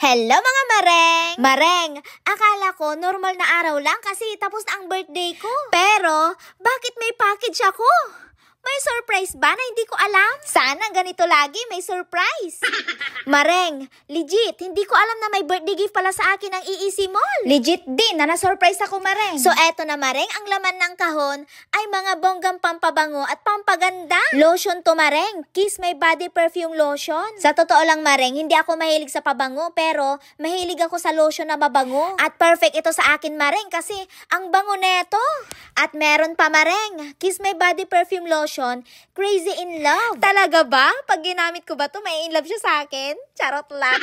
Hello mga mareng! Mareng, akala ko normal na araw lang kasi tapos na ang birthday ko. Pero, bakit may package ako? May surprise ba na hindi ko alam? Sana ganito lagi, may surprise. Mareng, legit, hindi ko alam na may birthday gift pala sa akin ng EEC Mall. Legit din na na-surprise ako, Mareng. So eto na, Mareng, ang laman ng kahon ay mga bonggang pampabango at pampaganda. Lotion to, Mareng. Kiss My Body Perfume Lotion. Sa totoo lang, Mareng, hindi ako mahilig sa pabango pero mahilig ako sa lotion na mabango. At perfect ito sa akin, Mareng, kasi ang bango neto. At meron pa, Mareng, Kiss My Body Perfume Lotion, Crazy in Love. Talaga ba? Pag ginamit ko ba to, may in love siya sa akin? Charot lang.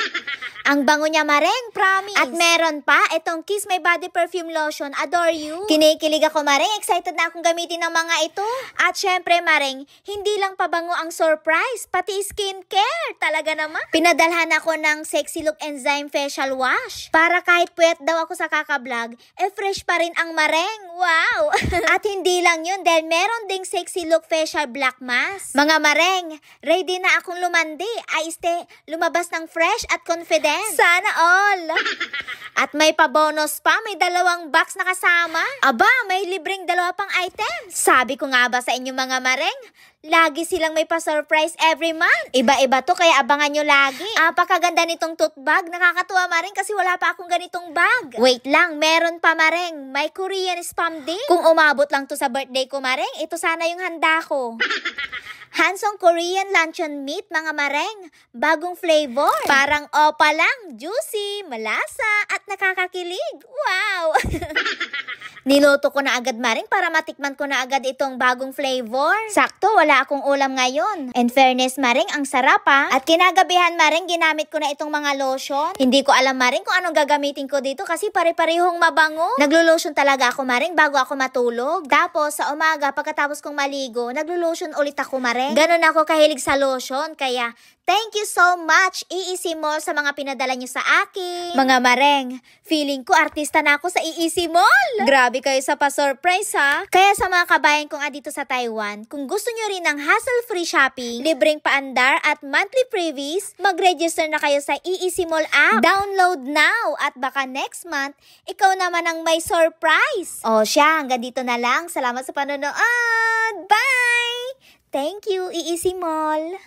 Ang bango niya, Mareng, promise. At meron pa, itong Kiss My Body Perfume Lotion, Adore You. Kinikilig ako, Mareng. Excited na akong gamitin ng mga ito. At syempre, Mareng, hindi lang pabango ang surprise, pati skincare. Talaga naman. Pinadalhan ako ng Sexy Look Enzyme Facial Wash. Para kahit puyat daw ako sa kakablog, fresh pa rin ang Mareng. Wow! At hindi lang yun, dahil meron ding Sexy Look Facial Black Mask. Mga Mareng, ready na akong lumandi. Lumabas ng fresh at confident. Sana all! At may pa-bonus pa, may 2 box na kasama. Aba, may libreng 2 pang items. Sabi ko nga ba sa inyo mga Mareng, lagi silang may pa-surprise every month. Iba-iba to, kaya abangan nyo lagi. Apakaganda nitong tote bag. Nakakatuwa, Mareng, kasi wala pa akong ganitong bag. Wait lang, meron pa, Mareng. May Korean spam din. Kung umabot lang to sa birthday ko, Mareng, ito sana yung handa ko. Hansong Korean Luncheon Meat, mga Mareng. Bagong flavor. Parang opa lang. Juicy, malasa, at nakakakilig. Wow! Niloto ko na agad, Mareng, para matikman ko na agad itong bagong flavor. Sakto, wala akong ulam ngayon. In fairness, Mareng, ang sarap ha. At kinagabihan, Mareng, ginamit ko na itong mga lotion. Hindi ko alam, Mareng, kung anong gagamitin ko dito kasi pare-parehong mabango. Naglo-lotion talaga ako, Mareng, bago ako matulog. Tapos, sa umaga, pagkatapos kong maligo, naglo-lotion ulit ako, Mareng. Ganon ako kahilig sa lotion, kaya thank you so much, EEC Mall, sa mga pinadala nyo sa akin. Mga Mareng, feeling ko artista na ako sa EEC Mall. Grabe kayo sa pa-surprise ha. Kaya sa mga kabayan kong dito sa Taiwan, kung gusto nyo rin ng hassle-free shopping, libreng paandar at monthly freebies, mag-register na kayo sa EEC Mall app. Download now at baka next month, ikaw naman ang may surprise. O siya, hanggang dito na lang. Salamat sa panonood. Bye! Thank you, EEC Mall.